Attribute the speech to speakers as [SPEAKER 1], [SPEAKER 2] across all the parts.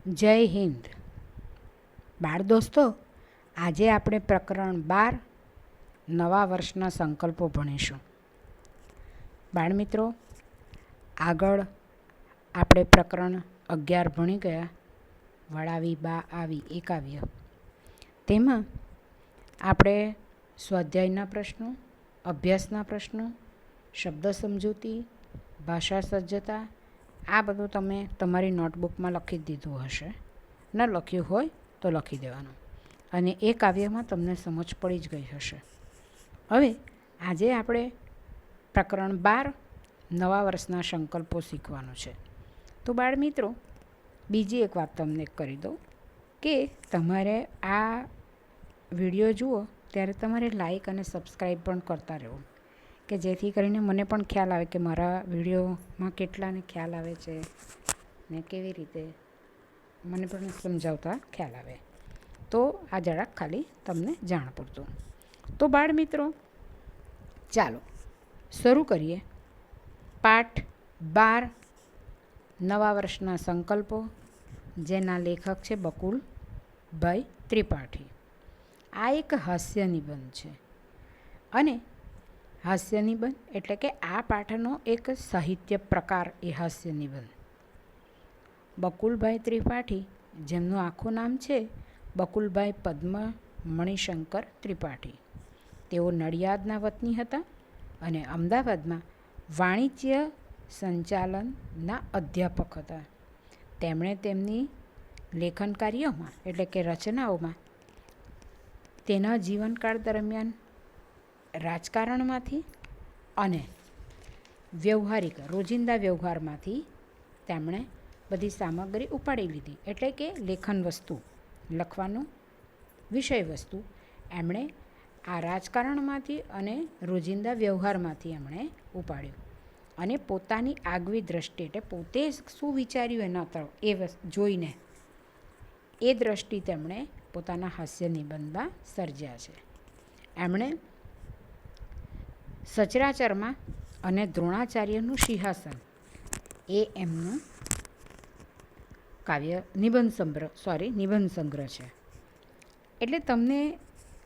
[SPEAKER 1] જય હિન્દ. બાળ દોસ્તો, આજે આપણે પ્રકરણ 12 નવા વર્ષના સંકલ્પો ભણીશું. બાળમિત્રો, આગળ આપણે પ્રકરણ 11 ભણી ગયા, વળાવી બા આવી એકાવ્ય. તેમાં આપણે સ્વાધ્યાયના પ્રશ્નો, અભ્યાસના પ્રશ્નો, શબ્દ સમજૂતી, ભાષા સજ્જતા આ બધું તમે તમારી નોટબુકમાં લખી દીધું હશે. ન લખ્યું હોય તો લખી દેવાનું, અને એ કાવ્યમાં તમને સમજ પડી જ ગઈ હશે. હવે આજે આપણે પ્રકરણ 12 નવા વર્ષના સંકલ્પો શીખવાનું છે. તો બાળ મિત્રો, બીજી એક વાત તમને કરી દઉં કે તમારે આ વિડીયો જુઓ ત્યારે તમારે લાઈક અને સબસ્ક્રાઈબ પણ કરતા રહેવું, કે જેથી કરીને મને પણ ખ્યાલ આવે કે મારા વિડીયોમાં કેટલાને ખ્યાલ આવે છે ને કેવી રીતે મને પણ સમજાવતા ખ્યાલ આવે. તો આ જરાક ખાલી તમને જાણ પૂરતું. તો બાળ મિત્રો, ચાલો શરૂ કરીએ. પાઠ 12 નવા વર્ષના સંકલ્પો, જેના લેખક છે બકુલભાઈ ત્રિપાઠી. આ એક હાસ્ય નિબંધ છે, અને હાસ્ય નિબંધ એટલે કે આ પાઠનો એક સાહિત્ય પ્રકાર એ હાસ્ય નિબંધ. બકુલભાઈ ત્રિપાઠી, જેમનું આખું નામ છે બકુલભાઈ પદ્મ મણિશંકર ત્રિપાઠી, તેઓ નડિયાદના વતની હતા અને અમદાવાદમાં વાણિજ્ય સંચાલનના અધ્યાપક હતા. તેમણે તેમની લેખન કાર્યોમાં એટલે કે રચનાઓમાં તેના જીવનકાળ દરમિયાન રાજકારણમાંથી અને વ્યવહારિક રોજિંદા વ્યવહારમાંથી તેમણે બધી સામગ્રી ઉપાડી લીધી. એટલે કે લેખન વસ્તુ, લખવાનું વિષય વસ્તુ એમણે આ રાજકારણમાંથી અને રોજિંદા વ્યવહારમાંથી એમણે ઉપાડ્યું, અને પોતાની આગવી દ્રષ્ટિ એટલે પોતે શું વિચાર્યું એના તરફ એ જોઈને એ દ્રષ્ટિ તેમણે પોતાના હાસ્ય નિબંધમાં સર્જ્યા છે. એમણે સચરાચરમાં અને દ્રોણાચાર્યનું સિંહાસન એ એમનું કાવ્ય નિબંધ સંગ્રહ છે. એટલે તમને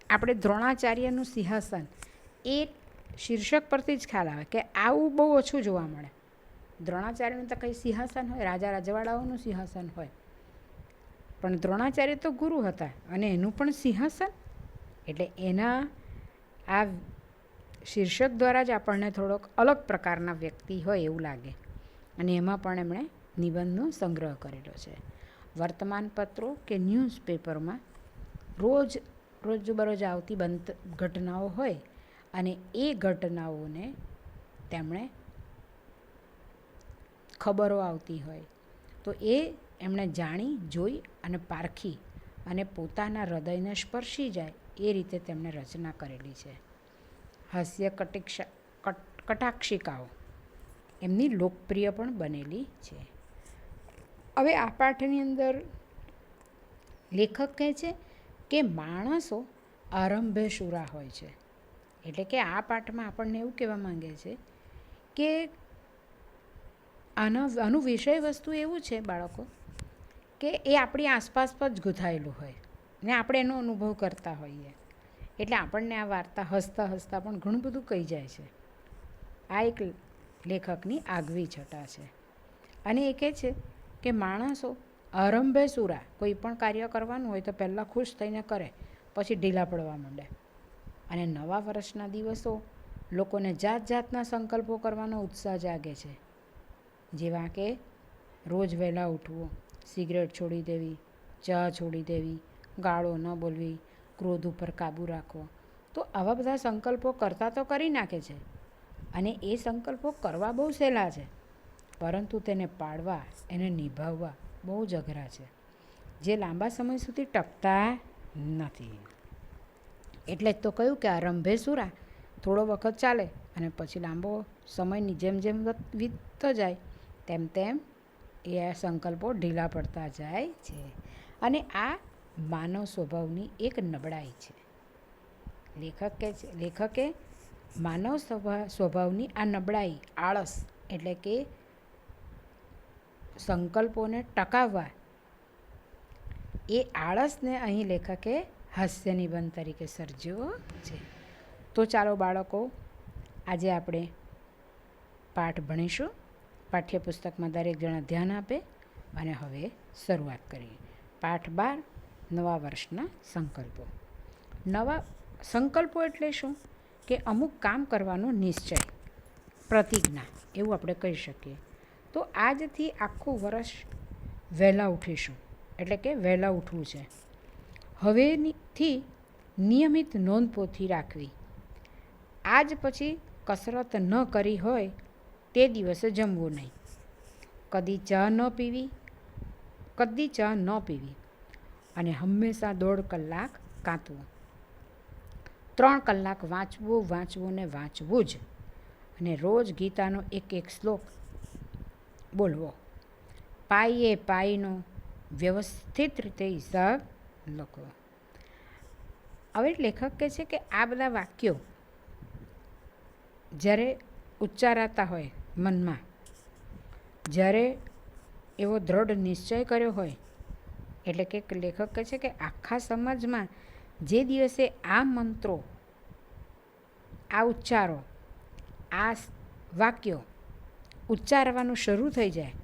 [SPEAKER 1] આપણે દ્રોણાચાર્યનું સિંહાસન એ શીર્ષક પરથી જ ખ્યાલ આવે કે આવું બહુ ઓછું જોવા મળે. દ્રોણાચાર્યનું તો કંઈ સિંહાસન હોય, રાજા રજવાડાઓનું સિંહાસન હોય, પણ દ્રોણાચાર્ય તો ગુરુ હતા અને એનું પણ સિંહાસન. એટલે એના આ શીર્ષક દ્વારા જ આપણને થોડોક અલગ પ્રકારના વ્યક્તિ હોય એવું લાગે, અને એમાં પણ એમણે નિબંધનો સંગ્રહ કરેલો છે. વર્તમાનપત્રો કે ન્યૂઝપેપરમાં રોજબરોજ આવતી ઘટનાઓ હોય, અને એ ઘટનાઓને તેમણે ખબરો આવતી હોય તો એ એમણે જાણી જોઈ અને પારખી અને પોતાના હૃદયને સ્પર્શી જાય એ રીતે તેમણે રચના કરેલી છે. હાસ્ય કટાક્ષિકાઓ એમની લોકપ્રિય પણ બનેલી છે. હવે આ પાઠની અંદર લેખક કહે છે કે માણસો આરંભે શુરા હોય છે. એટલે કે આ પાઠમાં આપણને એવું કહેવા માંગે છે કે આનું વિષય વસ્તુ એવું છે બાળકો, કે એ આપણી આસપાસ પર જ ગૂંથાયેલું હોય ને આપણે એનો અનુભવ કરતા હોઈએ. એટલે આપણને આ વાર્તા હસતા હસતા પણ ઘણું બધું કહી જાય છે. આ એક લેખકની આગવી છટા છે. અને એ કહે છે કે માણસો આરંભે સુરા, કોઈ પણ કાર્ય કરવાનું હોય તો પહેલાં ખુશ થઈને કરે, પછી ઢીલા પડવા માંડે. અને નવા વર્ષના દિવસો લોકોને જાત જાતના સંકલ્પો કરવાનો ઉત્સાહ જાગે છે, જેવા કે રોજ વહેલા ઉઠવું, સિગરેટ છોડી દેવી, ચા છોડી દેવી, ગાળો ન બોલવી, ક્રોધ ઉપર કાબૂ રાખવો. તો આવા બધા સંકલ્પો કરતા તો કરી નાખે છે, અને એ સંકલ્પો કરવા બહુ સહેલા છે, પરંતુ તેને પાળવા, એને નિભાવવા બહુ જ અઘરા છે, જે લાંબા સમય સુધી ટકતા નથી. એટલે જ તો કહ્યું કે આરંભે સુરા, થોડો વખત ચાલે અને પછી લાંબો સમયની જેમ જેમ વીતતો જાય તેમ તેમ એ સંકલ્પો ઢીલા પડતા જાય છે. અને આ માનવ સ્વભાવની એક નબળાઈ છે. લેખકે માનવ સ્વભાવની આ નબળાઈ, આળસ, એટલે કે સંકલ્પોને ટકાવવા એ આળસને અહીં લેખકે હાસ્ય નિબંધ તરીકે સર્જ્યો છે. તો ચાલો બાળકો, આજે આપણે પાઠ ભણીશું. પાઠ્યપુસ્તકમાં દરેક જણા ધ્યાન આપે અને હવે શરૂઆત કરીએ. પાઠ 12, નવા વર્ષના સંકલ્પો. નવા સંકલ્પો એટલે શું? કે અમુક કામ કરવાનો નિશ્ચય, પ્રતિજ્ઞા એવું આપણે કહી શકીએ. તો આજથી આખું વર્ષ વહેલા ઉઠીશું, એટલે કે વહેલા ઉઠવું છે. હવેથી નિયમિત નોંધપોથી રાખવી. આજ પછી કસરત ન કરી હોય તે દિવસે જમવું નહીં. કદી ચા ન પીવી અને હંમેશા 1.5 કલાક કાંતવું. 3 કલાક વાંચવું ને વાંચવું જ. અને રોજ ગીતાનો એક શ્લોક બોલવો. પાઈનો વ્યવસ્થિત રીતે હિસાબ લખવો. હવે લેખક કહે છે કે આ બધા વાક્યો જ્યારે ઉચ્ચારાતા હોય મનમાં, જ્યારે એવો દ્રઢ નિશ્ચય કર્યો હોય, એટલે કે લેખક કહે છે કે આખા સમાજમાં જે દિવસે આ મંત્રો, આ ઉચ્ચારો, આ વાક્યો ઉચ્ચારવાનું શરૂ થઈ જાય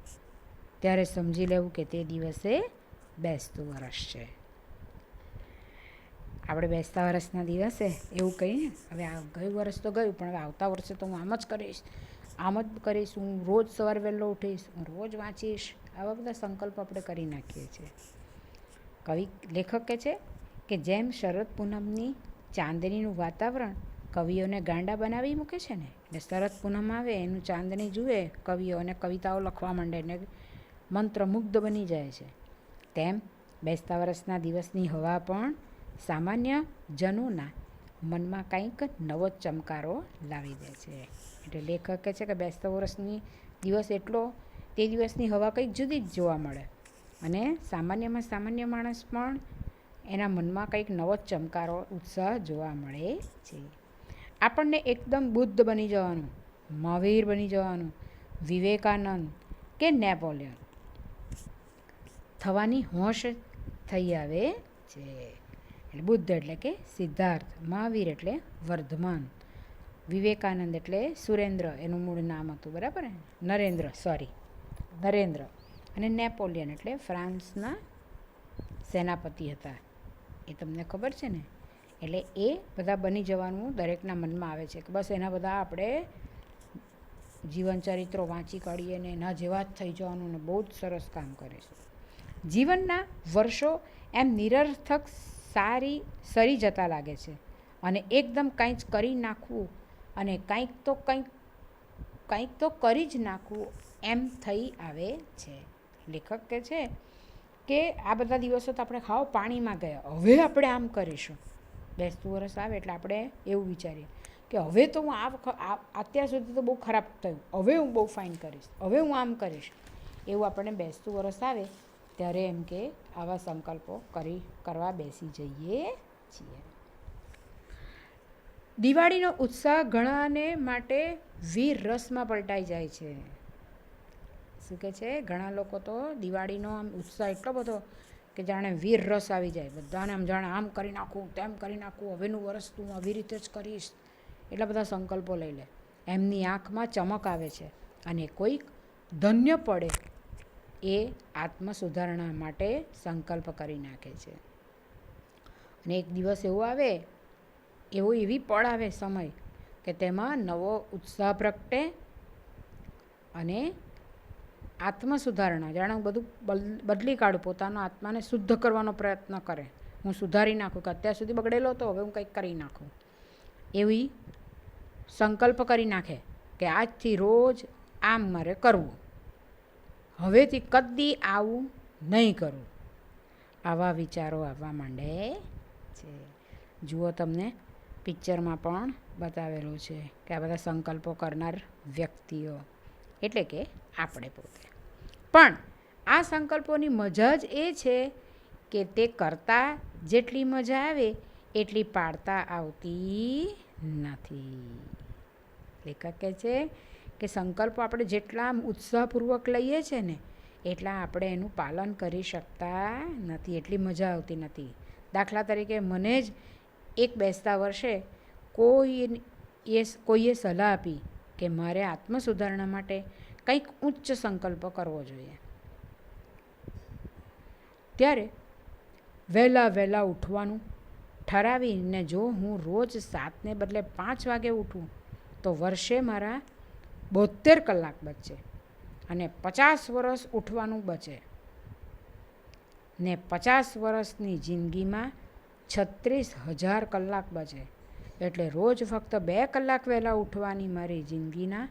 [SPEAKER 1] ત્યારે સમજી લેવું કે તે દિવસે બેસતું વર્ષ છે. આપણે બેસતા વર્ષના દિવસે એવું કહીએ, હવે આ ગયું વર્ષ તો ગયું, પણ હવે આવતા વર્ષે તો હું આમ જ કરીશ, હું રોજ સવારે વહેલો ઉઠીશ, હું રોજ વાંચીશ. આવા બધા સંકલ્પ આપણે કરી નાખીએ છીએ. લેખક કહે છે કે જેમ શરદ પૂનમની ચાંદનીનું વાતાવરણ કવિઓને ગાંડા બનાવી મૂકે છે ને, એટલે શરદ પૂનમ આવે એનું ચાંદની જુએ કવિઓ અને કવિતાઓ લખવા માંડે ને મંત્રમુગ્ધ બની જાય છે, તેમ બેસતા વર્ષના દિવસની હવા પણ સામાન્ય જનોના મનમાં કંઈક નવો ચમકારો લાવી દે છે. એટલે લેખક કહે છે કે બેસતા વર્ષની દિવસ એટલો તે દિવસની હવા કંઈક જુદી જ જોવા મળે અને સામાન્યમાં સામાન્ય માણસ પણ એના મનમાં કંઈક નવો ચમકારો, ઉત્સાહ જોવા મળે છે. આપણને એકદમ બુદ્ધ બની જવાનું, મહાવીર બની જવાનું, વિવેકાનંદ કે નેપોલિયન થવાની હોશ થઈ આવે છે. એટલે બુદ્ધ એટલે કે સિદ્ધાર્થ, મહાવીર એટલે વર્ધમાન, વિવેકાનંદ એટલે સુરેન્દ્ર એનું મૂળ નામ હતું, બરાબર ને, નરેન્દ્ર, અને નેપોલિયન એટલે ફ્રાન્સના સેનાપતિ હતા, એ તમને ખબર છે ને. એટલે એ બધા બની જવાનું દરેકના મનમાં આવે છે કે બસ એના બધા આપણે જીવન ચરિત્રો વાંચી કાઢીએ ને એના જેવા જ થઈ જવાનું ને બહુ જ સરસ કામ કરીશું. જીવનના વર્ષો એમ નિરર્થક સરી જતા લાગે છે અને એકદમ કંઈ જ કરી નાખવું અને કંઈક તો કરી જ નાખવું એમ થઈ આવે છે. લેખક કહે છે કે આ બધા દિવસો તો આપણે ખાઓ પાણીમાં ગયા, હવે આપણે આમ કરીશું. બેસતું વર્ષ આવે એટલે આપણે એવું વિચારીએ કે હવે તો હું અત્યાર સુધી તો બહુ ખરાબ થયું, હવે હું બહુ ફાઇન કરીશ, હવે હું આમ કરીશ. એવું આપણને બેસતું વર્ષ આવે ત્યારે એમ કે આવા સંકલ્પો કરવા બેસી જઈએ છીએ. દિવાળીનો ઉત્સાહ ઘણાને માટે વીર રસમાં પલટાઈ જાય છે. શું કહે છે? ઘણા લોકો તો દિવાળીનો આમ ઉત્સાહ એટલો બધો કે જાણે વીર રસ આવી જાય, બધાને આમ જાણે આમ કરી નાખું, તેમ કરી નાખું, હવેનું વર્ષ તું આવી રીતે જ કરીશ, એટલા બધા સંકલ્પો લઈ લે. એમની આંખમાં ચમક આવે છે અને કોઈક ધન્ય પડે એ આત્મસુધારણા માટે સંકલ્પ કરી નાખે છે. અને એક દિવસ એવી પળ આવે સમય કે તેમાં નવો ઉત્સાહ પ્રગટે અને આત્મસુધારણા, જાણે હું બધું બદલી કાઢું, પોતાના આત્માને શુદ્ધ કરવાનો પ્રયત્ન કરે, હું સુધારી નાખું કે અત્યાર સુધી બગડેલો હતો હવે હું કંઈક કરી નાખું, એવી સંકલ્પ કરી નાખે કે આજથી રોજ આમ મારે કરવું, હવેથી કદી આવું નહીં કરવું. આવા વિચારો આવવા માંડે છે. જુઓ, તમને પિક્ચરમાં પણ બતાવેલું છે કે આ બધા સંકલ્પો કરનાર વ્યક્તિઓ એટલે કે આપણે પોતે. પણ આ સંકલ્પોની મજા જ એ છે કે તે કરતાં જેટલી મજા આવે એટલી પાડતા આવતી નથી. લેખક કહે છે કે સંકલ્પો આપણે જેટલા ઉત્સાહપૂર્વક લઈએ છીએ ને એટલા આપણે એનું પાલન કરી શકતા નથી, એટલી મજા આવતી નથી. દાખલા તરીકે મને જ એક બેસતા વર્ષે કોઈએ સલાહ આપી કે મારે આત્મસુધારણા માટે કંઈક ઉચ્ચ સંકલ્પ કરવો જોઈએ. ત્યારે વહેલા ઉઠવાનું ઠરાવીને જો હું રોજ 7ને બદલે 5 વાગે ઉઠું તો વર્ષે મારા 72 કલાક બચે અને 50 વર્ષ ઉઠવાનું બચે ને 50 વર્ષની જિંદગીમાં 36,000 કલાક બચે. એટલે રોજ ફક્ત 2 કલાક વહેલા ઉઠવાની મારી જિંદગીના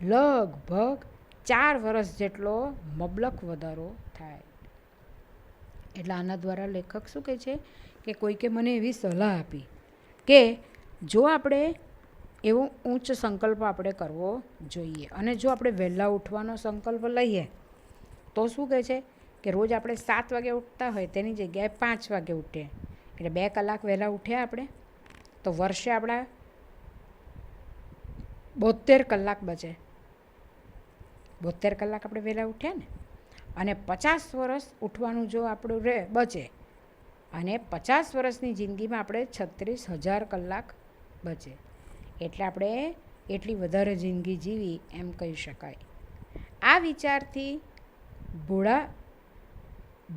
[SPEAKER 1] લગભગ 4 વર્ષ જેટલો મબલક વધારો થાય. એટલે આના દ્વારા લેખક શું કહે છે કે કોઈકે મને એવી સલાહ આપી કે જો આપણે એવો ઉચ્ચ સંકલ્પ આપણે કરવો જોઈએ અને જો આપણે વહેલા ઉઠવાનો સંકલ્પ લઈએ તો શું કહે છે કે રોજ આપણે 7 વાગે ઉઠતા હોય તેની જગ્યાએ 5 વાગે ઉઠીએ, એટલે 2 કલાક વહેલા ઉઠ્યા આપણે તો વર્ષે આપણા 72 કલાક બચે. 72 કલાક આપણે વહેલા ઉઠ્યા ને, અને 50 વર્ષ ઉઠવાનું જો આપણું બચે અને 50 વર્ષની જિંદગીમાં આપણે 36,000 કલાક બચે. એટલે આપણે એટલી વધારે જિંદગી જીવી એમ કહી શકાય. આ વિચારથી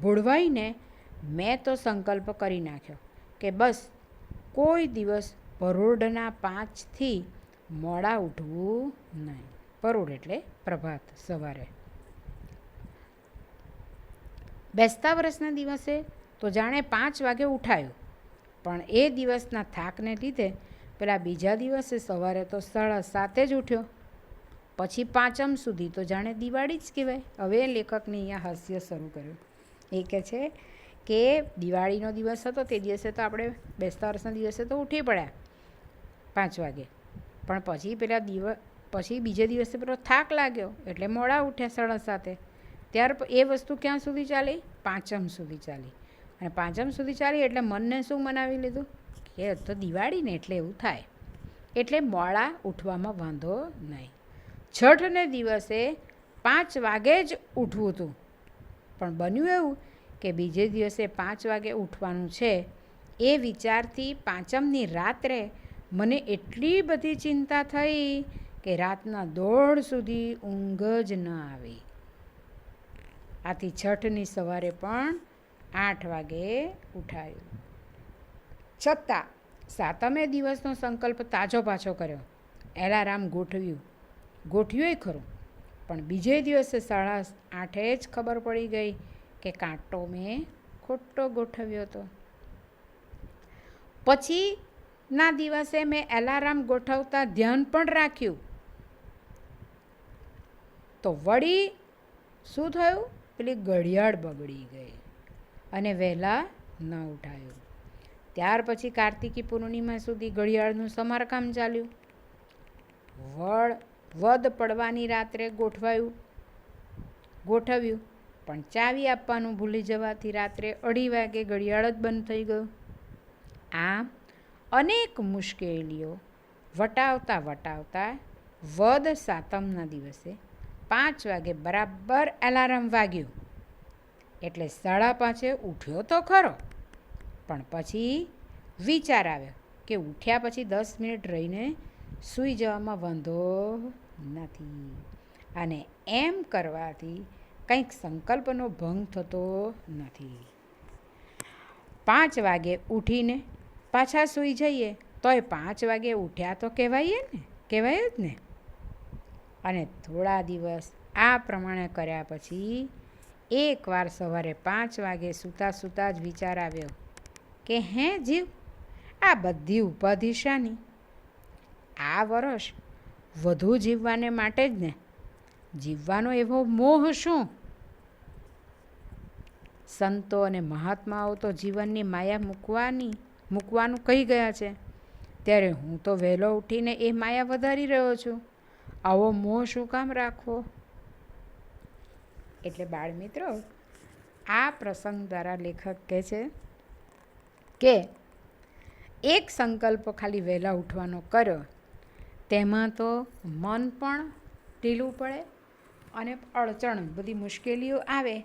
[SPEAKER 1] ભોળવાઈને મેં તો સંકલ્પ કરી નાખ્યો કે બસ કોઈ દિવસ પરોઢના 5થી મોડા ઉઠવું નહીં. પરોઢ એટલે પ્રભાત, સવારે. બેસતા વર્ષના દિવસે તો જાણે 5 વાગે ઉઠાયું, પણ એ દિવસના થાકને લીધે પેલા બીજા દિવસે સવારે તો 7:30 જ ઉઠ્યો. પછી પાંચમ સુધી તો જાણે દિવાળી જ કહેવાય. હવે લેખકને અહીંયા હાસ્ય શરૂ કર્યું. એ કહે છે કે દિવાળીનો દિવસ હતો તે દિવસે તો આપણે બેસતા વર્ષના દિવસે તો ઉઠી પડ્યા 5 વાગે, પણ પછી બીજે દિવસે પેલો થાક લાગ્યો એટલે મોડા ઉઠ્યા 7:30. ત્યાર એ વસ્તુ ક્યાં સુધી ચાલી? પાંચમ સુધી ચાલી. અને પાંચમ સુધી ચાલી એટલે મનને શું મનાવી લીધું કે તો દિવાળી ને એટલે એવું થાય, એટલે મોડા ઉઠવામાં વાંધો નહીં. છઠને દિવસે 5 વાગે જ ઉઠવું હતું, પણ બન્યું એવું કે બીજે દિવસે 5 વાગે ઉઠવાનું છે. એ વિચારથી પાંચમની રાત્રે મને એટલી બધી ચિંતા થઈ કે રાતના 1:30 સુધી ઊંઘ જ ન આવી. આથી છઠની સવારે પણ 8 વાગે ઉઠાયું. છતાં સાતમે દિવસનો સંકલ્પ તાજો પાછો કર્યો. એલાર્મ ગોઠવ્યું ખરું, પણ બીજે દિવસે 8:30 જ ખબર પડી ગઈ કે કાંટો મેં ખોટો ગોઠવ્યો હતો. પછીના દિવસે મેં એલાર્મ ગોઠવતા ધ્યાન પણ રાખ્યું તો વળી શું થયું? પેલી ઘડિયાળ બગડી ગઈ અને વહેલા ન ઉઠાયું. ત્યાર પછી કાર્તિકી પૂર્ણિમા સુધી ઘડિયાળનું સમારકામ ચાલ્યું. વદ પડવાની રાત્રે ગોઠવ્યું, પણ ચાવી આપવાનું ભૂલી જવાથી રાત્રે 2:30 વાગે ઘડિયાળ જ બંધ થઈ ગયું. આમ અનેક મુશ્કેલીઓ વટાવતા વદ સાતમના દિવસે 5 વાગે બરાબર એલાર્મ વાગ્યું. એટલે 5:30 ઉઠ્યો તો ખરો, પણ પછી વિચાર આવ્યો કે ઉઠ્યા પછી 10 મિનિટ રહીને સૂઈ જવામાં વાંધો નથી, અને એમ કરવાથી કંઈક સંકલ્પનો ભંગ થતો નથી. 5 વાગે ઉઠીને પાછા સૂઈ જઈએ તોય 5 વાગે ઉઠ્યા તો કહેવાય જ ને. અને થોડા દિવસ આ પ્રમાણે કર્યા પછી એકવાર સવારે 5 વાગે સૂતા જ વિચાર આવ્યો કે જીવ, આ બધી ઉપાધિ શાની? આ વર્ષ વધુ જીવવાને માટે જ ને. જીવવાનો એવો મોહ શું? સંતો અને મહાત્માઓ તો જીવનની માયા મૂકવાનું કહી ગયા છે, ત્યારે હું તો વહેલો ઉઠીને એ માયા વધારી રહ્યો છું. આવો મોહ શું કામ રાખવો? એટલે બાળમિત્રો, આ પ્રસંગ દ્વારા લેખક કહે છે કે એક સંકલ્પ ખાલી વહેલા ઉઠવાનો કર્યો, તેમાં તો મન પણ ઢીલું પડે અને અડચણ બધી મુશ્કેલીઓ આવે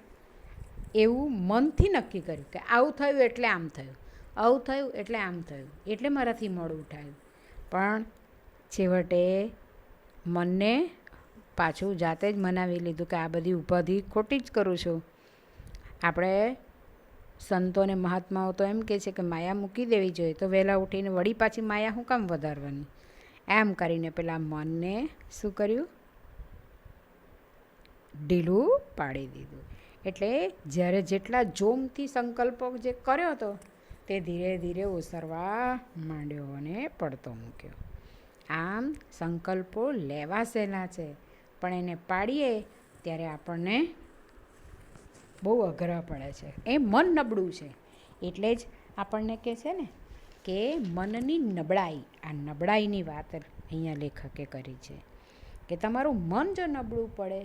[SPEAKER 1] એવું મનથી નક્કી કર્યું કે આવું થયું એટલે આમ થયું, આવું થયું એટલે આમ થયું, એટલે મારાથી મોડું ઉઠાયું. પણ છેવટે મનને પાછું જાતે જ મનાવી લીધું કે આ બધી ઉપાધિ ખોટી જ કરું છું. આપણે સંતોને મહાત્માઓ તો એમ કહે છે કે માયા મૂકી દેવી જોઈએ, તો વહેલા ઉઠીને વળી પાછી માયા શું કામ વધારવાની? એમ કરીને પેલા મનને શું કર્યું? ઢીલું પાડી દીધું. એટલે જ્યારે જેટલા જોમથી સંકલ્પો જે કર્યો હતો તે ધીરે ધીરે ઓસરવા માંડ્યો અને પડતો મૂક્યો. આમ સંકલ્પો લેવા સહેલા છે, પણ એને પાડીએ ત્યારે આપણને બહુ અઘરા પડે છે. એ મન નબળું છે. એટલે જ આપણને કહે છે ને કે મનની નબળાઈ, આ નબળાઈની વાત અહીંયા લેખકે કરી છે કે તમારું મન જો નબળું પડે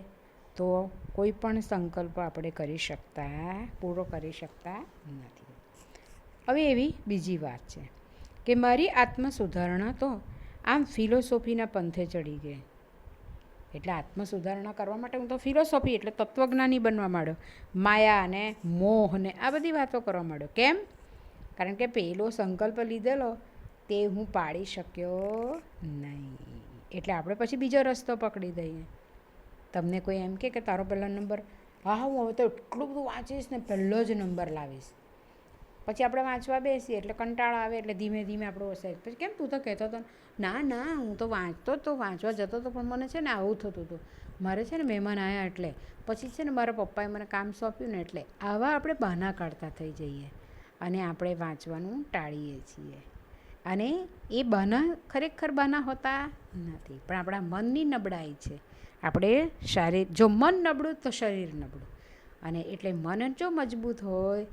[SPEAKER 1] તો કોઈ પણ સંકલ્પ આપણે પૂરો કરી શકતા નથી. હવે એવી બીજી વાત છે કે મારી આત્મ સુધારણા તો આમ ફિલોસોફીના પંથે ચડી ગઈ. એટલે આત્મ સુધારણા કરવા માટે હું તો ફિલોસોફી એટલે તત્વજ્ઞાની બનવા માંડ્યો, માયા અને મોહ ને આ બધી વાતો કરવા માંડ્યો. કેમ? કારણ કે પેલો સંકલ્પ લીધેલો તે હું પાડી શક્યો નહીં. એટલે આપણે પછી બીજો રસ્તો પકડી દઈએ. તમને કોઈ એમ કે તારો પહેલો નંબર, હા હું હવે તો એટલું બધું વાંચીશ ને પહેલો જ નંબર લાવીશ. પછી આપણે વાંચવા બેસીએ એટલે કંટાળો આવે એટલે ધીમે ધીમે આપણો ઓછાય. પછી કેમ તું તો કહેતો હતો? ના હું તો વાંચતો જ તો, વાંચવા જતો હતો, પણ મને છે ને આવું થતું હતું. મારે છે ને મહેમાન આવ્યા એટલે, પછી છે ને મારા પપ્પાએ મને કામ સોંપ્યું ને એટલે. આવા આપણે બહાના કાઢતા થઈ જઈએ અને આપણે વાંચવાનું ટાળીએ છીએ. અને એ બહાના ખરેખર બહાના હોતા નથી, પણ આપણા મનની નબળાઈ છે. આપણે જો મન નબળું તો શરીર નબળું, અને એટલે મન જો મજબૂત હોય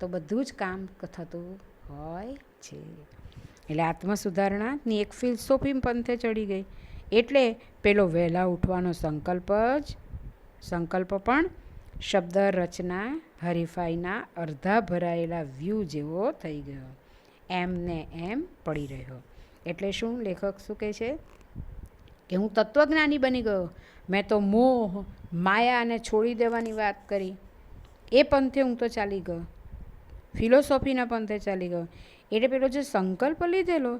[SPEAKER 1] તો બધું જ કામ થતું હોય છે. એટલે આત્મ સુધારણાની એક ફિલોસોફી પંથે ચડી ગઈ. એટલે પેલો વહેલા ઉઠવાનો સંકલ્પ પણ શબ્દ રચના હરીફાઈના અડધા ભરાયેલા વ્યૂ જેવો થઈ ગયો, એમને એમ પડી રહ્યો. એટલે શું લેખક શું કહે છે કે હું તત્વજ્ઞાની બની ગયો. મેં તો મોહ માયાને છોડી દેવાની વાત કરી, એ પંથે હું તો ચાલી ગયો, ફિલોસોફીના પંથે ચાલી ગયો. એટલે પેલો જે સંકલ્પ લીધેલો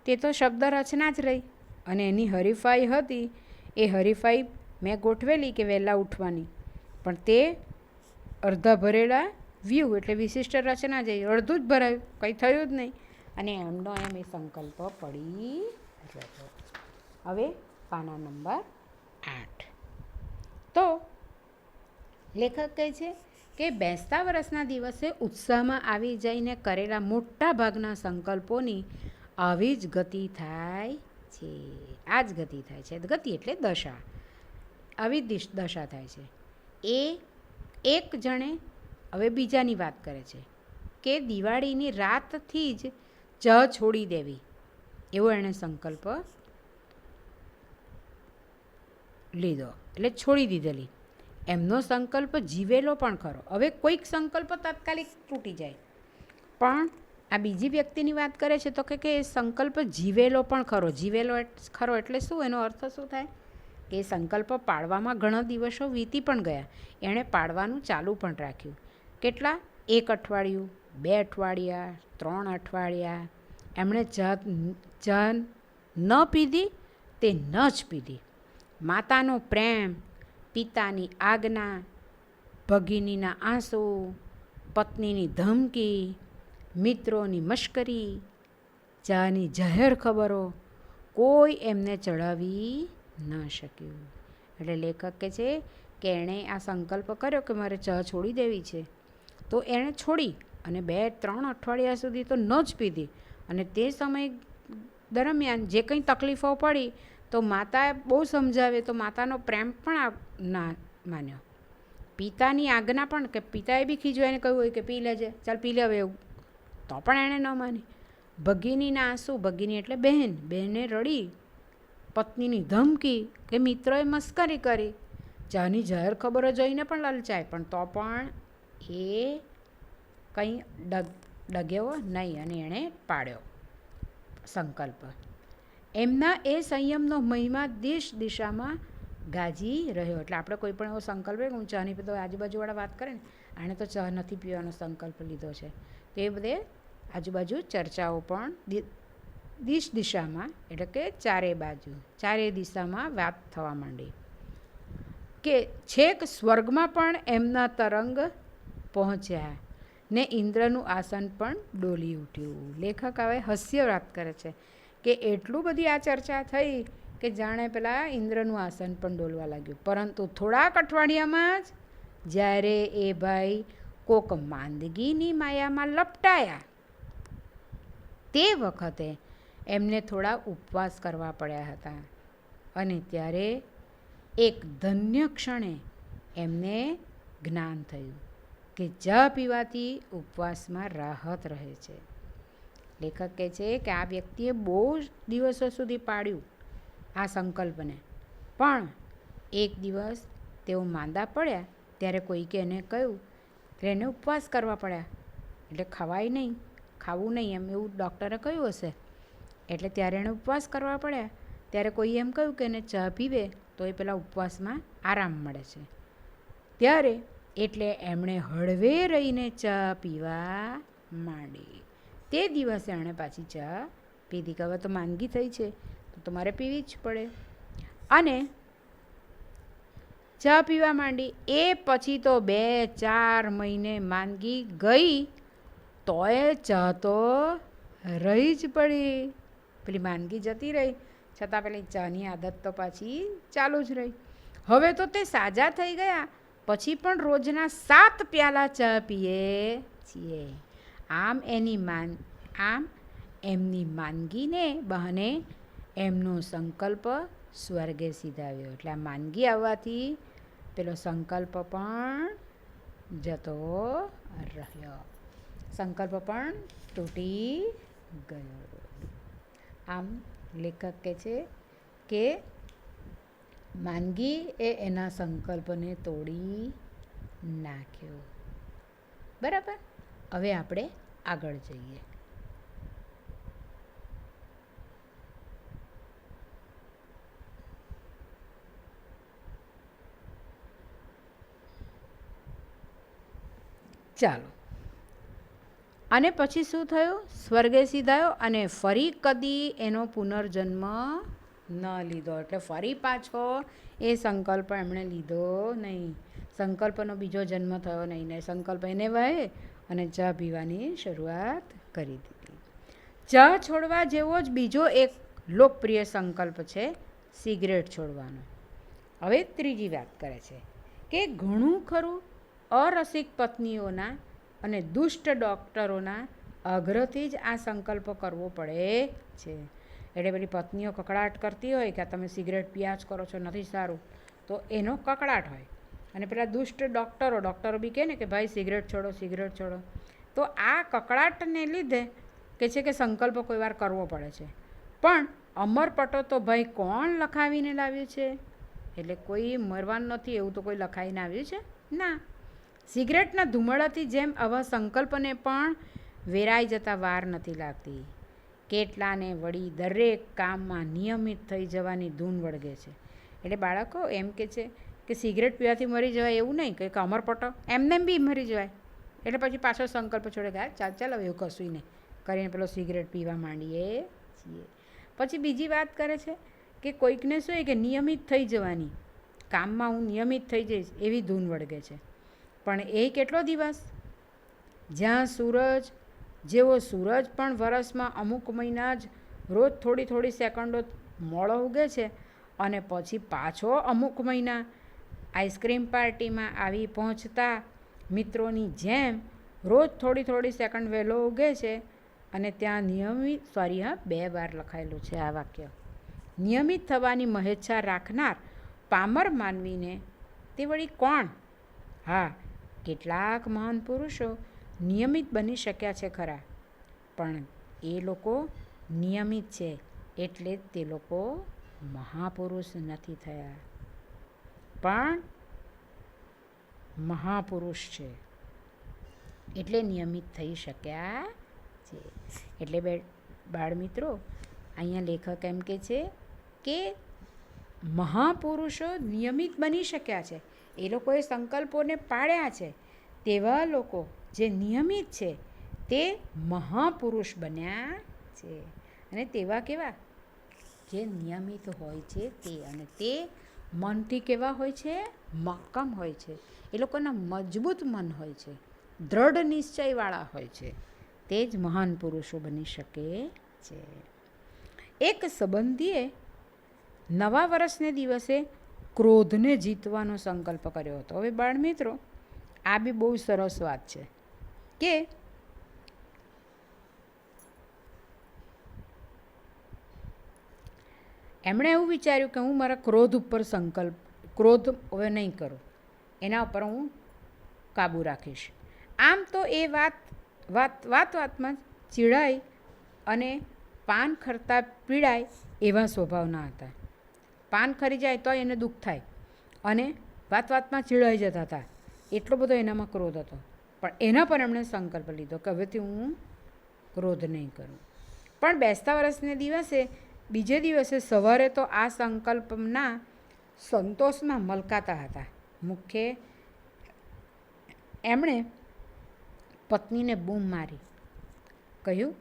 [SPEAKER 1] તે તો શબ્દ રચના જ રહી, અને એની હરીફાઈ હતી. એ હરીફાઈ મેં ગોઠવેલી કે વહેલા ઉઠવાની, પણ તે અડધા ભરેલા વ્યૂ એટલે વિશિષ્ટ રચના જઈ, અડધું જ ભરાયું, કંઈ થયું જ નહીં. અને એમનો એમ એ સંકલ્પ પડી રહ્યો. હવે પાના નંબર 8. તો લેખક કહે છે કે બેસતા વર્ષના દિવસે ઉત્સાહમાં આવી જઈને કરેલા મોટા ભાગના સંકલ્પોની આવી જ ગતિ થાય છે. આ જ ગતિ થાય છે. ગતિ એટલે દશા. આવી દશા થાય છે. એ એક જણે હવે બીજાની વાત કરે છે કે દિવાળીની રાતથી જ ચા છોડી દેવી, એવો એણે સંકલ્પ લીધો, એટલે છોડી દીધેલી. એમનો સંકલ્પ જીવેલો પણ ખરો. હવે કોઈક સંકલ્પ તાત્કાલિક તૂટી જાય, પણ આ બીજી વ્યક્તિની વાત કરે છે તો કે એ સંકલ્પ જીવેલો પણ ખરો. જીવેલો ખરો એટલે શું? એનો અર્થ શું થાય કે સંકલ્પ પાડવામાં ઘણા દિવસો વીતી પણ ગયા, એણે પાડવાનું ચાલુ પણ રાખ્યું. કેટલા? 1 અઠવાડિયું, 2 અઠવાડિયા, 3 અઠવાડિયા. એમણે ચા ન પીધી તે ન જ પીધી. માતાનો પ્રેમ, પિતાની આજ્ઞા, ભગિનીના આંસુ, પત્નીની ધમકી, મિત્રોની મશ્કરી, ચાની જાહેર ખબરો કોઈ એમને ચડાવી ન શક્યું. એટલે લેખક કહે છે કે એણે આ સંકલ્પ કર્યો કે મારે ચા છોડી દેવી છે, તો એણે છોડી અને 2-3 અઠવાડિયા સુધી તો ન જ પીધી. અને તે સમય દરમિયાન જે કંઈ તકલીફો પડી તો માતાએ બહુ સમજાવે તો માતાનો પ્રેમ પણ ના માન્યો. પિતાની આજ્ઞા પણ, કે પિતાએ બી ખીજવાઈને કહ્યું હોય કે પી લેજે, ચાલ પી લેવે એવું, તો પણ એણે ન માની. ભગિનીના આંસુ, ભગિની એટલે બહેન, બહેને રડી, પત્નીની ધમકી કે મિત્રોએ મસ્કરી કરી, ચાની જાહેર ખબરો જોઈને પણ લલચાય, પણ તો પણ એ કંઈ ડગ્યો નહીં અને એણે પાડ્યો સંકલ્પ. એમના એ સંયમનો મહિમા દેશ દિશામાં ગાજી રહ્યો. એટલે આપણે કોઈ પણ એવો સંકલ્પ હોય કે હું ચા નહીં પીતો, આજુબાજુવાળા વાત કરે ને આણે તો ચા નથી પીવાનો સંકલ્પ લીધો છે, તો એ બધે આજુબાજુ ચર્ચાઓ પણ દિશામાં એટલે કે ચારે દિશામાં વાત થવા માંડી કે છેક સ્વર્ગમાં પણ એમના તરંગ પહોંચ્યા ને ઇન્દ્રનું આસન પણ ડોલી ઉઠ્યું. લેખક હવે હાસ્ય વાત કરે છે કે એટલું બધી આ ચર્ચા થઈ કે જાણે પેલા ઇન્દ્રનું આસન પણ ડોલવા લાગ્યું. પરંતુ થોડાક અઠવાડિયામાં જ જ્યારે એ ભાઈ કોક માંદગીની માયામાં લપટાયા તે વખતે એમને થોડા ઉપવાસ કરવા પડ્યા હતા. અને ત્યારે એક ધન્ય ક્ષણે એમને જ્ઞાન થયું કે ચા પીવાથી ઉપવાસમાં રાહત રહે છે. લેખક કહે છે કે આ વ્યક્તિએ બહુ દિવસો સુધી પાડ્યું આ સંકલ્પને, પણ એક દિવસ તેઓ માંદા પડ્યા ત્યારે કોઈકે એને કહ્યું કે એને ઉપવાસ કરવા પડ્યા, એટલે ખાવું નહીં એમ એવું ડૉક્ટરે કહ્યું હશે, એટલે ત્યારે એણે ઉપવાસ કરવા પડ્યા. ત્યારે કોઈ એમ કહ્યું કે એને ચા પીવે તો એ પેલા ઉપવાસમાં આરામ મળે છે. ત્યારે એટલે એમણે હળવે રહીને ચા પીવા માંડી. તે દિવસે એણે પાછી ચા પીધી કે હવે તો માંદગી થઈ છે તો તમારે પીવી જ પડે, અને ચા પીવા માંડી. એ પછી તો 2-4 મહિને માંદગી ગઈ તોય ચા તો રહી જ પડી. પેલી માંદગી જતી રહી છતાં પેલી ચાની આદત તો પાછી ચાલુ જ રહી. હવે તો તે સાજા થઈ ગયા પછી પણ રોજના 7 પ્યાલા ચા પીએ છીએ. આમ એમની માંદગીને બહાને એમનો સંકલ્પ સ્વર્ગે સીધાવ્યો. એટલે આ માંદગી આવવાથી પેલો સંકલ્પ પણ જતો રહ્યો, સંકલ્પ પણ તૂટી ગયો. આમ લેખક કહે છે કે માંદગી એ એના સંકલ્પને તોડી નાખ્યો. બરાબર. હવે આપણે આગળ જઈએ. ચાલો. અને પછી શું થયું? સ્વર્ગે સીધાયો અને ફરી કદી એનો પુનર્જન્મ ન લીધો. એટલે ફરી પાછો એ સંકલ્પ એમણે લીધો નહીં. સંકલ્પનો બીજો જન્મ થયો નહીં ને સંકલ્પ એને વહે અને ચા પીવાની શરૂઆત કરી દીધી. ચા છોડવા જેવો જ બીજો એક લોકપ્રિય સંકલ્પ છે સિગરેટ છોડવાનો. હવે ત્રીજી વાત કરે છે કે ઘણું ખરું અરસિક પત્નીઓના અને દુષ્ટ ડૉક્ટરોના આગ્રહથી જ આ સંકલ્પ કરવો પડે છે. એટલે પેલી પત્નીઓ કકડાટ કરતી હોય કે તમે સિગરેટ પીયા જ કરો છો, નથી સારું, તો એનો કકડાટ હોય. અને પેલા દુષ્ટ ડૉક્ટરો બી કહે ને કે ભાઈ સિગરેટ છોડો. તો આ કકડાટને લીધે કે છે કે સંકલ્પ કોઈ વાર કરવો પડે છે. પણ અમરપટો તો ભાઈ કોણ લખાવીને લાવ્યું છે? એટલે કોઈ મરવાનું નથી એવું તો કોઈ લખાઈને આવ્યું છે? ના. સિગરેટના ધુમાડાથી જેમ આવા સંકલ્પને પણ વેરાઈ જતા વાર નથી લાગતી. કેટલાને વળી દરેક કામમાં નિયમિત થઈ જવાની ધૂન વળગે છે. એટલે બાળકો એમ કે છે કે સિગરેટ પીવાથી મરી જવાય એવું નહીં, કંઈક અમરપટો એમને બી મરી જવાય. એટલે પછી પાછો સંકલ્પ છોડે કે ચાલ હવે એવું કશું નહીં કરીને પેલો સિગરેટ પીવા માંડીએ છીએ. પછી બીજી વાત કરે છે કે કોઈકને શું કે નિયમિત થઈ જવાની, કામમાં હું નિયમિત થઈ જઈશ એવી ધૂન વળગે છે. પણ એ કેટલો દિવસ? જ્યાં સૂરજ પણ વરસમાં અમુક મહિના જ રોજ થોડી સેકન્ડો મોડો ઉગે છે અને પછી પાછો અમુક મહિના આઈસ્ક્રીમ પાર્ટીમાં આવી પહોંચતા મિત્રોની જેમ રોજ થોડી સેકન્ડ વહેલો ઉગે છે. અને ત્યાં 2 વાર લખાયેલું છે આ વાક્ય. નિયમિત થવાની મહેચ્છા રાખનાર પામર માનવીને તે વળી કોણ? હા, કેટલાક મહાન પુરુષો નિયમિત બની શક્યા છે ખરા, પણ એ લોકો નિયમિત છે એટલે જ તે લોકો મહાપુરુષ નથી થયા, પણ મહાપુરુષ છે એટલે નિયમિત થઈ શક્યા છે. એટલે બાળ મિત્રો અહીંયા લેખક એમ કે છે કે મહાપુરુષો નિયમિત બની શક્યા છે, એ લોકોએ સંકલ્પોને પાળ્યા છે. તેવા લોકો જે નિયમિત છે તે મહાપુરુષ બન્યા છે. અને તેવા કેવા? જે નિયમિત હોય છે તે. અને તે મનથી કેવા હોય છે? મક્કમ હોય છે. એ લોકોના મજબૂત મન હોય છે, દ્રઢ નિશ્ચયવાળા હોય છે. તે જ મહાન પુરુષો બની શકે છે. એક સંબંધીએ નવા વર્ષને દિવસે ક્રોધને જીતવાનો સંકલ્પ કર્યો હતો. હવે બાળ મિત્રો, આ બી બહુ સરસ વાત છે કે એમણે એવું વિચાર્યું કે હું મારા ક્રોધ ઉપર ક્રોધ હવે નહીં કરું, એના ઉપર હું કાબૂ રાખીશ. આમ તો એ વાતમાં ચીડાઈ અને પાન ખરતા પીડાય એવા સ્વભાવના હતા. પાન ખરી જાય તો એને દુઃખ થાય અને વાતમાં ચીડાઈ જતા હતા. એટલો બધો એનામાં ક્રોધ હતો. પણ એના પર એમણે સંકલ્પ લીધો કે હવેથી હું ક્રોધ નહીં કરું. પણ બેસતા વર્ષને દિવસે બીજે દિવસે સવારે તો આ સંકલ્પના સંતોષમાં મલકાતા હતા. મુખ્ય એમણે પત્નીને બૂમ મારી, કહ્યું,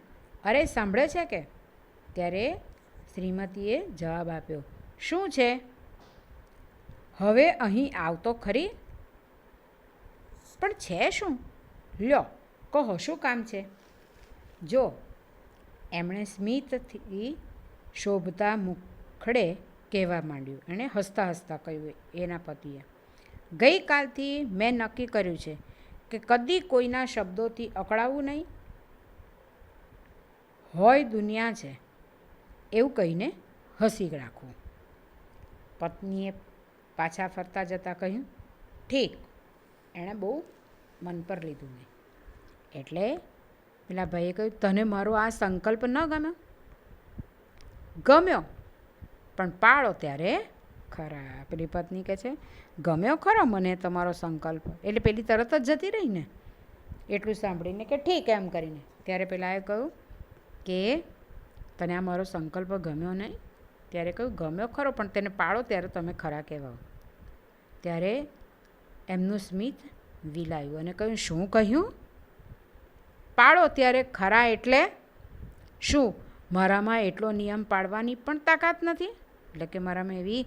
[SPEAKER 1] અરે સાંભળે છે કે? ત્યારે શ્રીમતીએ જવાબ આપ્યો, શું છે? હવે અહીં આવતો ખરી? પણ છે શું? લ્યો કહો, શું કામ છે? જો, એમણે સ્મિતથી શોભતા મુખડે કહેવા માંડ્યું. એણે હસતા હસતા કહ્યું એના પતિએ, ગઈકાલથી મેં નક્કી કર્યું છે કે કદી કોઈના શબ્દોથી અકળાવું નહીં. હોય દુનિયા છે એવું કહીને હસી રાખવું. પત્નીએ પાછા ફરતા જતાં કહ્યું, ઠીક. એણે બહુ મન પર લીધું નહીં. એટલે પેલા ભાઈએ કહ્યું, તને મારો આ સંકલ્પ ન ગમ્યો? ગમ્યો, પણ પાળો ત્યારે ખરા. પેલી પત્ની કહે છે, ગમ્યો ખરો મને તમારો સંકલ્પ. એટલે પેલી તરત જ જતી રહી ને, એટલું સાંભળીને કે ઠીક એમ કરીને. ત્યારે પેલાએ કહ્યું કે તને આ મારો સંકલ્પ ગમ્યો નહીં? ત્યારે કહ્યું, ગમ્યો ખરો, પણ તેને પાળો ત્યારે તમે ખરા કહેવાઓ. ત્યારે એમનું સ્મિત વિલાયું અને કહ્યું, શું કહ્યું? પાળો ત્યારે ખરા એટલે શું? મારામાં એટલો નિયમ પાળવાની પણ તાકાત નથી? એટલે કે મારામાં એવી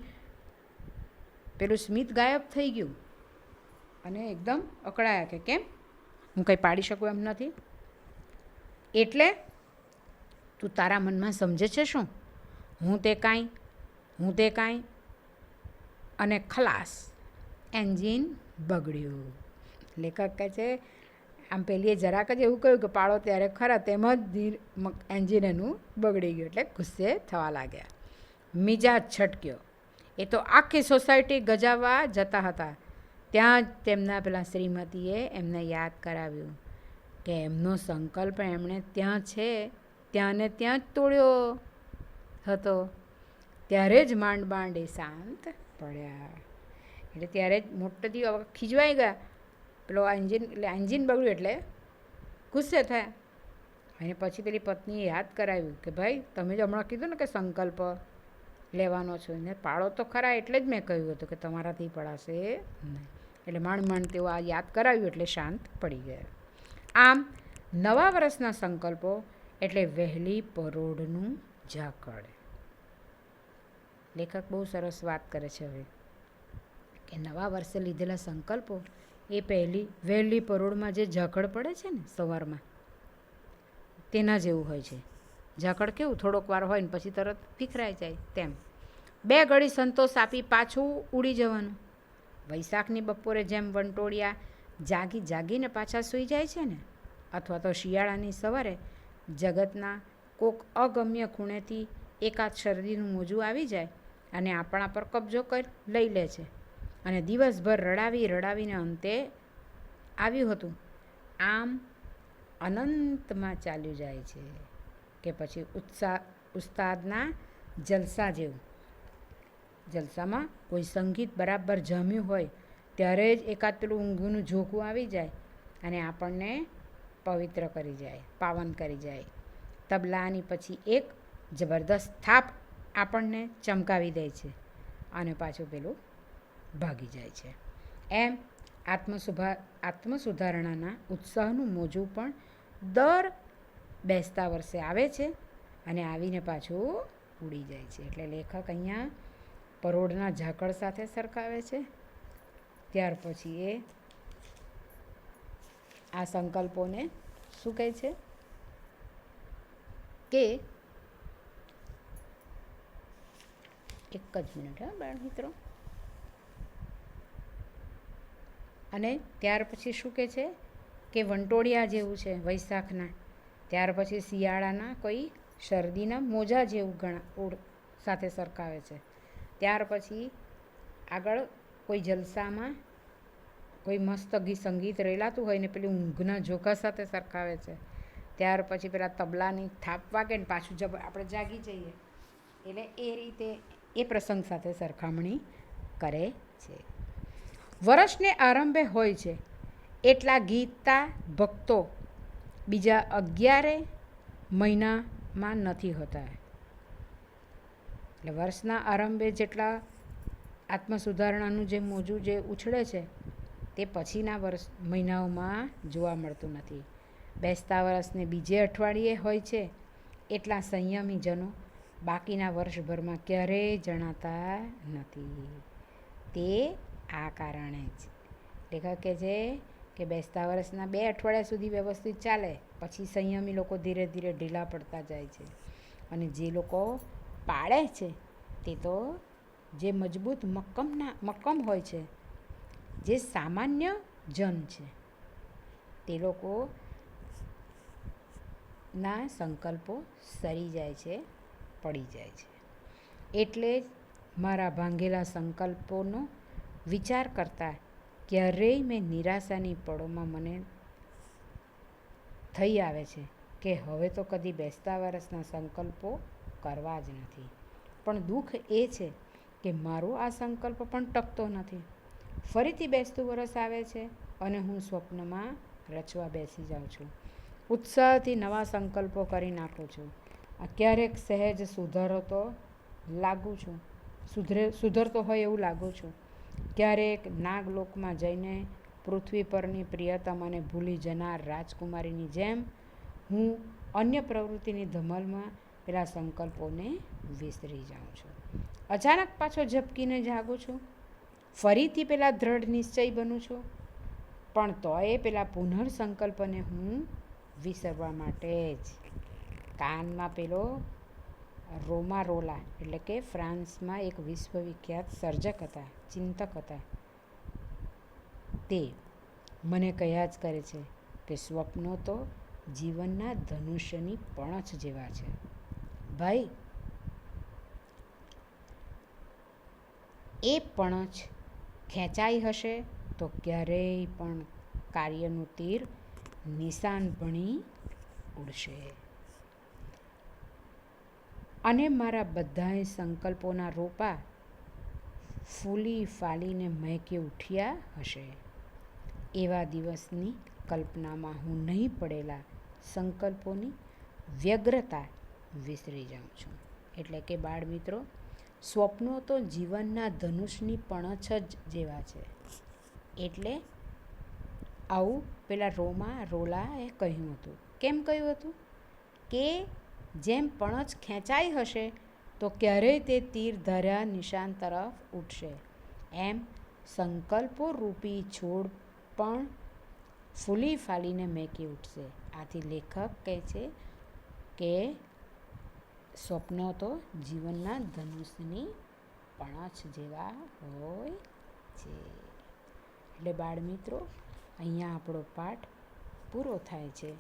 [SPEAKER 1] પેલું સ્મિત ગાયબ થઈ ગયું અને એકદમ અકળાયા કે કેમ હું કંઈ પાડી શકું એમ નથી. એટલે તું તારા મનમાં સમજે છે શું? હું તે કાંઈ અને ખલાસ, એન્જિન બગડ્યું. લેખક કહે છે આમ પેલીએ જરાક જ એવું કહ્યું કે પાળો ત્યારે ખરા, તેમ જ એન્જિન એનું બગડી ગયું. એટલે ગુસ્સે થવા લાગ્યા, મિજાજ છટક્યો. એ તો આખી સોસાયટી ગજાવવા જતા હતા. ત્યાં જ તેમના પેલા શ્રીમતીએ એમને યાદ કરાવ્યું કે એમનો સંકલ્પ એમણે ત્યાં ને ત્યાં જ તોડ્યો હતો. ત્યારે જ માંડ એ શાંત પડ્યા. એટલે ત્યારે જ મોટેથી ખીજવાઈ ગયા. પેલો એન્જિન બગડ્યું એટલે ગુસ્સે થયા. અને પછી પેલી પત્નીએ યાદ કરાવ્યું કે ભાઈ તમે જ હમણાં કીધું ને કે સંકલ્પ લેવાનો છો ને પાળો તો ખરા, એટલે જ મેં કહ્યું હતું કે તમારાથી પડાશે નહીં. એટલે માંડ તેઓ આ યાદ કરાવ્યું એટલે શાંત પડી ગયા. આમ નવા વર્ષના સંકલ્પો એટલે વહેલી પરોઢનું ઝાકળ. લેખક બહુ સરસ વાત કરે છે હવે કે નવા વર્ષે લીધેલા સંકલ્પો એ વહેલી પરોઢમાં જે ઝાકળ પડે છે ને સવારમાં, તેના જેવું હોય છે. ઝાકળ કેવું થોડોક વાર હોય ને પછી તરત વિખરાઈ જાય, તેમ 2 ઘડી સંતોષ આપી પાછું ઉડી જવાનું. વૈશાખની બપોરે જેમ વંટોળિયા જાગીને પાછા સૂઈ જાય છે ને, અથવા તો શિયાળાની સવારે જગતના કોક અગમ્ય ખૂણેથી એકાદ શરદીનું મોજું આવી જાય અને આપણા પર કબજો લઈ લે છે અને દિવસભર રડાવીને અંતે આવ્યું હતું આમ અનંતમાં ચાલ્યું જાય છે. કે પછી ઉસ્તાદના જલસા જેવું. જલસામાં કોઈ સંગીત બરાબર જમ્યું હોય ત્યારે જ એકાદ પેલું ઊંઘનું ઝોકું આવી જાય અને આપણને પવિત્ર કરી જાય, પાવન કરી જાય. તબલાની પછી એક જબરદસ્ત થાપ આપણને ચમકાવી દે છે અને પાછું પેલું ભાગી જાય છે. એમ આત્મસુધારણાના ઉત્સાહનું મોજું પણ દર બેસતા વર્ષે આવે છે અને આવીને પાછું ઉડી જાય છે. એટલે લેખક અહીંયા પરોઢના ઝાકળ સાથે સરખાવે છે. ત્યાર પછી એ આ સંકલ્પોને શું કહે છે કે એક જ મિનિટ બાળ મિત્રો. અને ત્યાર પછી શું કહે છે કે વંટોળિયા જેવું છે વૈશાખના. ત્યાર પછી શિયાળાના કોઈ શરદીના મોજા જેવું સાથે સરખાવે છે. ત્યાર પછી આગળ કોઈ જલસામાં કોઈ મસ્ત સંગીત રેલાતું હોય ને પેલી ઊંઘના ઝોકા સાથે સરખાવે છે. ત્યાર પછી પેલા તબલાની થાપ વાગે ને પાછું આપણે જાગી જઈએ, એટલે એ રીતે એ પ્રસંગ સાથે સરખામણી કરે છે. વર્ષને આરંભે હોય છે એટલા ગીતા ભક્તો બીજા 11 મહિનામાં નથી હોતા. એટલે વર્ષના આરંભે જેટલા આત્મસુધારણાનું જે મોજું જે ઉછળે છે તે પછીના મહિનાઓમાં જોવા મળતું નથી. બેસતા વર્ષને બીજે અઠવાડિયે હોય છે એટલા સંયમી જનો બાકીના વર્ષભરમાં ક્યારેય જણાતા નથી. તે આ કારણે જ લેખક કહે છે કે બેસતા વર્ષના 2 અઠવાડિયા સુધી વ્યવસ્થિત ચાલે, પછી સંયમી લોકો ધીરે ધીરે ઢીલા પડતા જાય છે. અને જે લોકો પાળે છે તે તો જે મજબૂત મક્કમ હોય છે, જે સામાન્ય જન છે, તે લોકોના સંકલ્પો સરી જાય છે, પડી જાય છે. એટલે જ મારા ભાંગેલા સંકલ્પોનો વિચાર કરતાં ક્યારેય મેં નિરાશાની પળોમાં મને થઈ આવે છે કે હવે તો કદી બેસતા વર્ષના સંકલ્પો કરવા જ નથી. પણ દુઃખ એ છે કે મારો આ સંકલ્પ પણ ટકતો નથી. ફરીથી બેસતું વરસ આવે છે અને હું સ્વપ્નમાં રચવા બેસી જાઉં છું. ઉત્સાહથી નવા સંકલ્પો કરી નાખું છું. ક્યારેક સહેજ સુધરતો હોય એવું લાગું છું. ક્યારેક નાગલોકમાં જઈને પૃથ્વી પરની પ્રિયતમાને ભૂલી જનાર રાજકુમારીની જેમ હું અન્ય પ્રવૃત્તિની ધમાલમાં પેલા સંકલ્પોને વિસરી જાઉં છું. અચાનક પાછો ઝબકીને જાગું છું. ફરીથી પેલા દ્રઢ નિશ્ચય બનું છું. પણ તોય પેલા પુનર્સંકલ્પને હું વિસરવા માટે જ કાનમાં પેલો રોમારોલા એટલે કે ફ્રાન્સમાં એક વિશ્વવિખ્યાત સર્જક હતા, ચિંતક હતા. તે મને કહ્યા જ કરે છે કે સ્વપ્નો તો જીવનના ધનુષ્યની પણછ જેવા છે. ભાઈ, એ પણછ ખેંચાઈ હશે તો ક્યારેય પણ કાર્યનું તીર નિશાન ભણી ઉડશે. અને મારા બધાય સંકલ્પોના રોપા ફૂલી ફાલીને મહેકી ઉઠ્યા હશે. એવા દિવસની કલ્પનામાં હું નહીં પડેલા સંકલ્પોની વ્યગ્રતા વિસરી જાઉં છું. એટલે કે બાળ મિત્રો, સ્વપ્નો તો જીવનના ધનુષની પણછ જ જેવા છે. એટલે આવું પેલા રોલાએ કહ્યું હતું. કેમ કહ્યું હતું? કે જેમ પણછ ખેંચાઈ હશે તો ક્યારેય તે તીર ધર્યા નિશાન તરફ ઉઠશે, એમ સંકલ્પો રૂપી છોડ પણ ફૂલી ફાલીને મહેકી ઉઠશે. આથી લેખક કહે છે કે સ્વપ્નો તો જીવનના ધનુષની પણછ જેવા હોય છે. એટલે બાળ મિત્રો, અહીંયા આપણો પાઠ પૂરો થાય છે.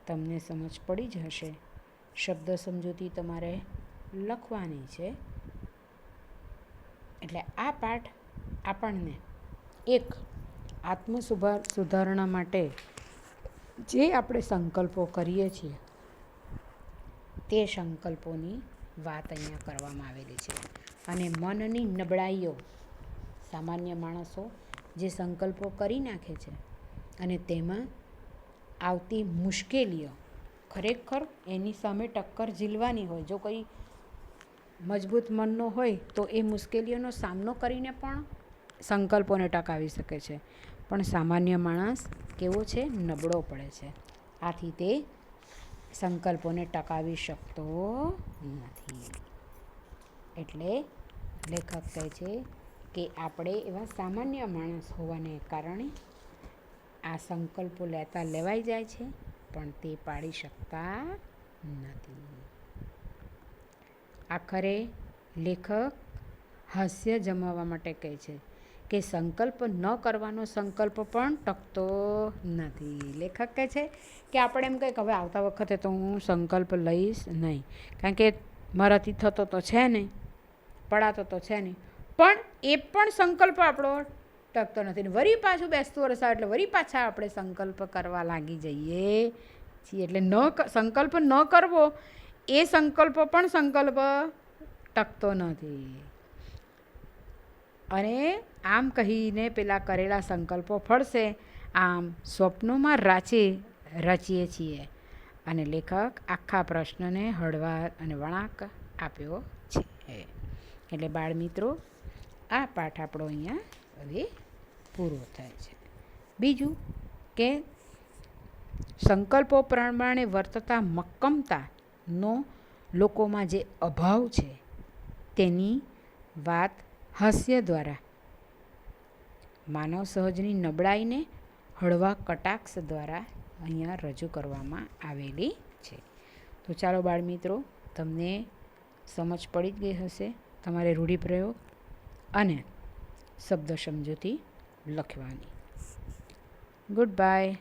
[SPEAKER 1] તમને સમજ પડી જ હશે. શબ્દ સમજૂતી તમારે લખવાની છે. એટલે આ પાઠ આપણને એક સુધારણા માટે જે આપણે સંકલ્પો કરીએ છીએ તે સંકલ્પોની વાત અહીંયા કરવામાં આવેલી છે. અને મનની નબળાઈઓ, સામાન્ય માણસો જે સંકલ્પો કરી નાખે છે અને તેમાં આવતી મુશ્કેલીઓ, ખરેખર એની સામે ટક્કર ઝીલવાની હોય. જો કોઈ મજબૂત મનનો હોય તો એ મુશ્કેલીઓનો સામનો કરીને પણ સંકલ્પોને ટકાવી શકે છે, પણ સામાન્ય માણસ કેવો છે? નબળો પડે છે. આથી તે સંકલ્પોને ટકાવી શકતો નથી. એટલે લેખક કહે છે કે આપણે એવા સામાન્ય માણસ હોવાને કારણે આ સંકલ્પો લેવાઈ જાય છે, પણ તે પાડી શકતા નથી. આખરે લેખક હાસ્ય જમાવવા માટે કહે છે કે સંકલ્પ ન કરવાનો સંકલ્પ પણ ટકતો નથી. લેખક કહે છે કે આપણે એમ કહે કે હવે આવતા વખતે તો હું સંકલ્પ લઈશ નહીં, કારણ કે મારાથી થતો તો છે નહીં, પડાતો તો છે નહીં, પણ એ પણ સંકલ્પ આપણો ટકતો નથી. વળી પાછું બેસતું વર્ષ આવે એટલે વળી પાછા આપણે સંકલ્પ કરવા લાગી જઈએ છીએ. એટલે સંકલ્પ ન કરવો એ સંકલ્પ પણ સંકલ્પ ટકતો નથી. અને આમ કહીને પેલા કરેલા સંકલ્પો ફળશે, આમ સ્વપ્નોમાં રચીએ છીએ. અને લેખક આખા પ્રશ્નને હળવા અને વળાંક આપ્યો છે. એટલે બાળમિત્રો, આ પાઠ આપણો અહીંયા હવે પૂરો થાય છે. બીજું કે સંકલ્પો પ્રમાણે વર્તતા મક્કમતાનો લોકોમાં જે અભાવ છે તેની વાત હાસ્ય દ્વારા માનવ સહજની નબળાઈને હળવા કટાક્ષ દ્વારા અહીંયા રજૂ કરવામાં આવેલી છે. તો ચાલો બાળમિત્રો, તમને સમજ પડી જ ગઈ હશે. તમારે રૂઢિપ્રયોગ અને શબ્દ સમજૂતી લખવાની. Good bye.